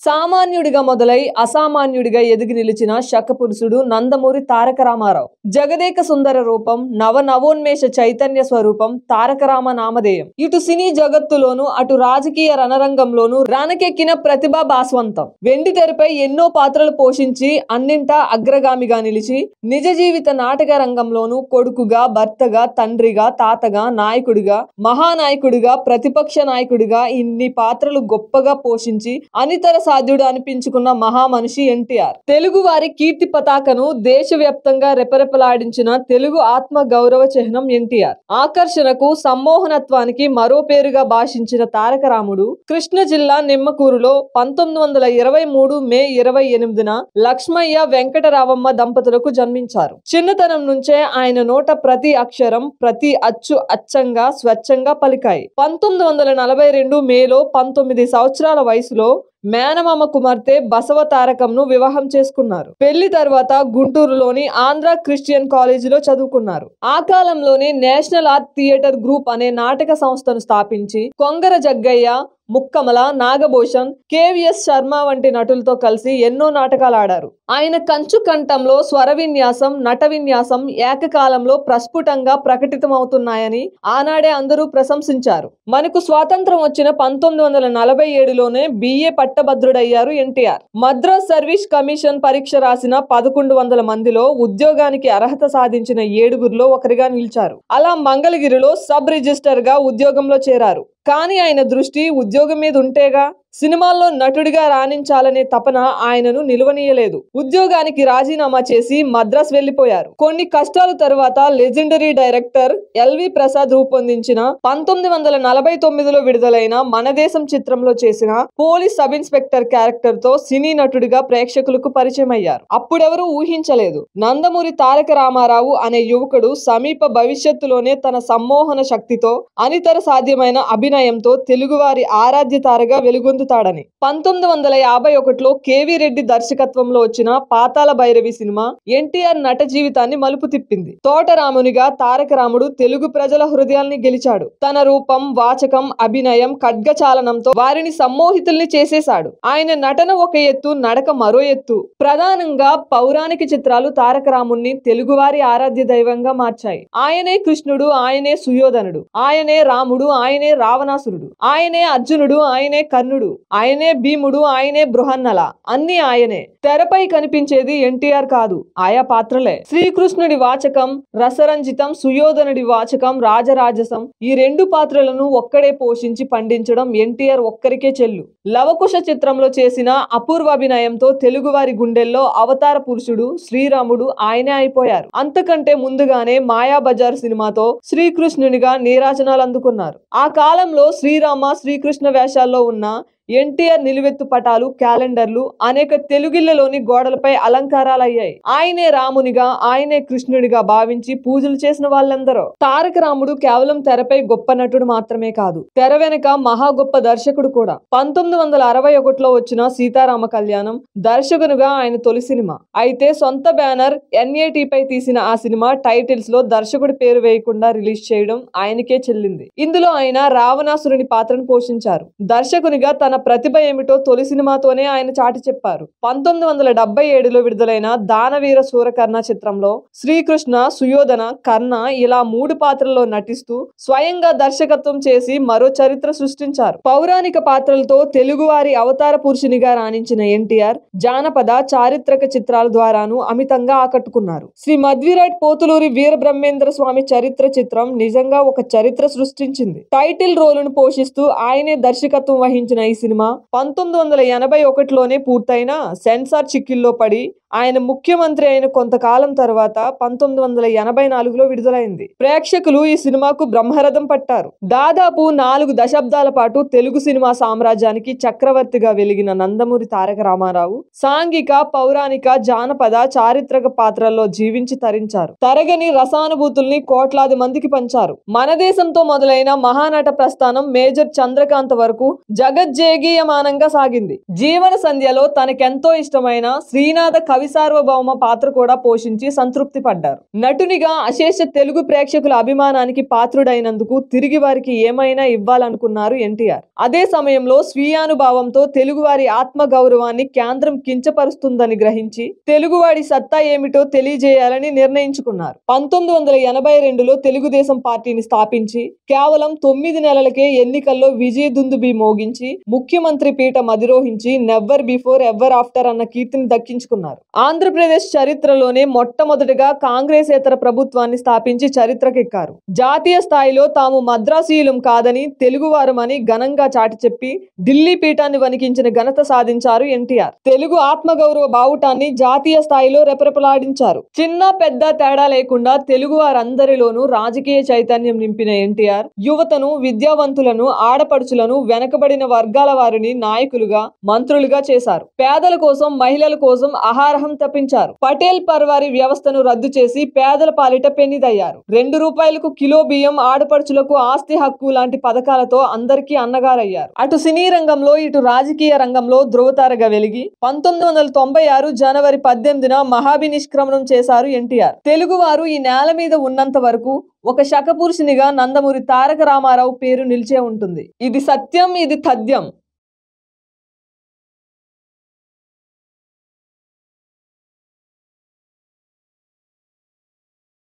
సామాన్యుడిగా మొదలై అసామాన్యుడిగా ఎదిగి నిలిచిన శకపురుషుడు నందమూరి తారక రామారావు. జగదేక సుందర రూపం, నవనవోన్మేష చైతన్య స్వరూపం తారక రామ నామధేయం. ఇటు సినీ జగత్తులోను అటు రాజకీయ రణరంగంలోను రానకెక్కిన ప్రతిభా భాస్వంతం. వెండి తెరపై ఎన్నో పాత్రలు పోషించి అన్నింటా అగ్రగామిగా నిలిచి నిజ జీవిత నాటక రంగంలోను కొడుకుగా, భర్తగా, తండ్రిగా, తాతగా, నాయకుడిగా, మహానాయకుడిగా, ప్రతిపక్ష నాయకుడిగా ఇన్ని పాత్రలు గొప్పగా పోషించి అనితర సాధ్యుడు అనిపించుకున్న మహామనిషి ఎన్టీఆర్. తెలుగు వారి కీర్తి పతాకను దేశవ్యాప్తంగా రెపరెపలాడించిన తెలుగు ఆత్మ గౌరవ చిహ్నం ఎన్టీఆర్. ఆకర్షణకు, సమ్మోహనత్వానికి మరో పేరుగా భాషించిన తారక రాముడు కృష్ణా జిల్లా నిమ్మకూరులో 1923 మే 28న లక్ష్మయ్య వెంకటరావమ్మ దంపతులకు జన్మించారు. చిన్నతనం నుంచే ఆయన నోట ప్రతి అక్షరం, ప్రతి అచ్చు అచ్చంగా, స్వచ్ఛంగా పలికాయి. 1942 మేలో 19 సంవత్సరాల వయసులో మేనమామ కుమార్తె బసవ తారకంను వివాహం చేసుకున్నారు. పెళ్లి తర్వాత గుంటూరులోని ఆంధ్ర క్రిస్టియన్ కాలేజీలో చదువుకున్నారు. ఆ కాలంలోనే నేషనల్ ఆర్ట్ థియేటర్ గ్రూప్ అనే నాటక సంస్థను స్థాపించి కొంగర జగ్గయ్య, ముక్కమల, నాగభూషణ్, కేవీఎస్ శర్మ వంటి నటులతో కలిసి ఎన్నో నాటకాలు ఆడారు. ఆయన కంచు కంఠంలో స్వర విన్యాసం, నట విన్యాసం ఏకకాలంలో ప్రస్ఫుటంగా ప్రకటితమవుతున్నాయని ఆనాడే అందరూ ప్రశంసించారు. మనకు స్వాతంత్రం వచ్చిన 1947లోనే బిఏ పట్టభద్రుడయ్యారు ఎన్టీఆర్. మద్రాస్ సర్వీస్ కమిషన్ పరీక్ష రాసిన 1100 మందిలో ఉద్యోగానికి అర్హత సాధించిన 7గురిలో ఒకరిగా నిలిచారు. అలా మంగళగిరిలో సబ్ రిజిస్టర్ గా ఉద్యోగంలో చేరారు. కానీ ఆయన దృష్టి ఉద్యోగం మీద ఉంటేగా. సినిమాల్లో నటుడిగా రాణించాలనే తపన ఆయనను నిలవనీయలేదు. ఉద్యోగానికి రాజీనామా చేసి మద్రాస్ వెళ్లిపోయారు. కొన్ని కష్టాల తరువాత లెజెండరీ డైరెక్టర్ ఎల్వి ప్రసాద్ రూపొందించిన 1949లో విడుదలైన మనదేశం చిత్రంలో చేసిన పోలీస్ సబ్ ఇన్స్పెక్టర్ క్యారెక్టర్ తో సినీ నటుడిగా ప్రేక్షకులకు పరిచయం అయ్యారు. అప్పుడెవరూ ఊహించలేదు, నందమూరి తారక రామారావు అనే యువకుడు సమీప భవిష్యత్తులోనే తన సమ్మోహన శక్తితో, అనితర సాధ్యమైన అభినయంతో తెలుగువారి ఆరాధ్య తారగా వెలుగొందుతాడని. 1951లో కేవీ రెడ్డి దర్శకత్వంలో వచ్చిన పాతాళ భైరవి సినిమా ఎన్టీఆర్ నట జీవితాన్ని మలుపు తిప్పింది. తోటరామునిగా తారక రాముడు తెలుగు ప్రజల హృదయాల్ని గెలిచాడు. తన రూపం, వాచకం, అభినయం, ఖడ్గచాలనంతో వారిని సమ్మోహితుల్ని చేసేశాడు. ఆయన నటన ఒక ఎత్తు, నడక మరో ఎత్తు. ప్రధానంగా పౌరాణిక చిత్రాలు తారక రాముణ్ణి తెలుగువారి ఆరాధ్య దైవంగా మార్చాయి. ఆయనే కృష్ణుడు, ఆయనే సుయోధనుడు, ఆయనే రాముడు, ఆయనే రావణాసురుడు, ఆయనే అర్జునుడు, ఆయనే కర్ణుడు, ఆయనే భీముడు, ఆయనే బృహన్నల, అన్ని ఆయనే. తెరపై కనిపించేది ఎన్టీఆర్ కాదు, ఆయా పాత్రలే. శ్రీకృష్ణుడి వాచకం రసరంజితం, సుయోధనుడి వాచకం రాజరాజసం. ఈ రెండు పాత్రలను ఒక్కడే పోషించి పండించడం ఎన్టీఆర్ ఒక్కరికే చెల్లు. లవకుశ చిత్రంలో చేసిన అపూర్వాభినయంతో తెలుగువారి గుండెల్లో అవతార పురుషుడు శ్రీరాముడు ఆయనే అయిపోయారు. అంతకంటే ముందుగానే మాయాబజార్ సినిమాతో శ్రీకృష్ణునిగా నీరాజనాలు అందుకున్నారు. ఆ కాలంలో శ్రీరామ, శ్రీకృష్ణ వేషాల్లో ఉన్న ఎన్టీఆర్ నిలువెత్తు పటాలు, క్యాలెండర్లు అనేక తెలుగిళ్లలోని గోడలపై అలంకారాలయ్యాయి. ఆయనే రామునిగా, ఆయనే కృష్ణుడిగా భావించి పూజలు చేసిన వాళ్ళందరూ. తారక రాముడు కేవలం తెరపై గొప్ప నటుడు మాత్రమే కాదు, తెర వెనక మహా గొప్ప దర్శకుడు కూడా. 1961లో వచ్చిన సీతారామ కళ్యాణం దర్శకునిగా ఆయన తొలి సినిమా. అయితే సొంత బ్యానర్ NAT పై తీసిన ఆ సినిమా టైటిల్స్ లో దర్శకుడి పేరు వేయకుండా రిలీజ్ చేయడం ఆయనకే చెల్లింది. ఇందులో ఆయన రావణాసురుని పాత్రను పోషించారు. దర్శకునిగా తన ప్రతిభ ఏమిటో తొలి సినిమాతోనే ఆయన చాటి చెప్పారు. 1977లో విడుదలైన దానవీర సూరకర్ణ చిత్రంలో శ్రీకృష్ణ, సుయోధన, కర్ణ ఇలా 3 పాత్రల్లో నటిస్తూ స్వయంగా దర్శకత్వం చేసి మరో చరిత్ర సృష్టించారు. పౌరాణిక పాత్రలతో తెలుగువారి అవతార పురుషునిగా రాణించిన ఎన్టీఆర్ జానపద, చారిత్రక చిత్రాల ద్వారాను అమితంగా ఆకట్టుకున్నారు. శ్రీ మధ్విరాట్ పోతులూరి వీరబ్రహ్మేంద్ర స్వామి చరిత్ర చిత్రం నిజంగా ఒక చరిత్ర సృష్టించింది. టైటిల్ రోలును పోషిస్తూ ఆయనే దర్శకత్వం వహించిన ఈ సినిమా 1981లోనే పూర్తయిన సెన్సార్ చిక్కిల్లో పడి ఆయన ముఖ్యమంత్రి అయిన కొంతకాలం తర్వాత 1984లో విడుదలైంది. ప్రేక్షకులు ఈ సినిమాకు బ్రహ్మరథం పట్టారు. దాదాపు 4 దశాబ్దాల పాటు తెలుగు సినిమా సామ్రాజ్యానికి చక్రవర్తిగా వెలిగిన నందమూరి తారక రామారావు సాంఘిక, పౌరాణిక, జానపద, చారిత్రక పాత్రల్లో జీవించి తరించారు. తరగని రసానుభూతుల్ని కోట్లాది మందికి పంచారు. మన దేశంతో మొదలైన మహానట ప్రస్థానం మేజర్ చంద్రకాంత్ వరకు జగజ్జేగీయమానంగా సాగింది. జీవన సంధ్యలో తనకెంతో ఇష్టమైన శ్రీనాథ కవి సార్వభౌమ పాత్ర కూడా పోషించి సంతృప్తి పడ్డారు. నటునిగా అశేష తెలుగు ప్రేక్షకుల అభిమానానికి పాత్రుడైనందుకు తిరిగి వారికి ఏమైనా ఇవ్వాలనుకున్నారు ఎన్టీఆర్. అదే సమయంలో స్వీయానుభావంతో తెలుగువారి ఆత్మ గౌరవాన్ని కేంద్రం కించపరుస్తుందని గ్రహించి తెలుగువాడి సత్తా ఏమిటో తెలియజేయాలని నిర్ణయించుకున్నారు. 1982లో తెలుగుదేశం పార్టీని స్థాపించి కేవలం 9 నెలలకే ఎన్నికల్లో విజయదుందుబి మోగించి ముఖ్యమంత్రి పీఠం అధిరోహించి నెవర్ బిఫోర్ ఎవర్ ఆఫ్టర్ అన్న కీర్తిని దక్కించుకున్నారు. ఆంధ్రప్రదేశ్ చరిత్రలోనే మొట్టమొదటిగా కాంగ్రెసేతర ప్రభుత్వాన్ని స్థాపించి చరిత్రకెక్కారు. జాతీయ స్థాయిలో తాము మద్రాసీయులం కాదని తెలుగువారమని ఘనంగా చాటి చెప్పి ఢిల్లీ పీఠాన్ని వణికించిన ఘనత సాధించారు ఎన్టీఆర్. తెలుగు ఆత్మగౌరవ బావుటాన్ని జాతీయ స్థాయిలో రెపరెపలాడించారు. చిన్న పెద్ద తేడా లేకుండా తెలుగు వారందరిలోనూ రాజకీయ చైతన్యం నింపిన ఎన్టీఆర్ యువతను, విద్యావంతులను, ఆడపడుచులను, వెనకబడిన వర్గాల వారిని నాయకులుగా, మంత్రులుగా చేశారు. పేదల కోసం, మహిళల కోసం ఆహారహం తప్పించారు. పటేల్ పర్వారీ వ్యవస్థను రద్దు చేసి పేదల పాలిట పెన్నిదయ్యారు. 2 రూపాయలకు కిలో బియ్యం, ఆడపడుచులకు ఆస్తి హక్కు లాంటి పథకాలతో అందరికీ అన్నగారయ్యారు. అటు సినీ రంగంలో, ఇటు రాజకీయ రంగంలో ధృవతారగా వెలిగి 1996 జనవరి 18న మహాభినిష్క్రమణం చేశారు ఎన్టీఆర్. తెలుగువారు ఈ నేల మీద ఉన్నంత వరకు ఒక శకపురుషునిగా నందమూరి తారక రామారావు పేరు నిలిచే ఉంటుంది. ఇది సత్యం, ఇది తథ్యం.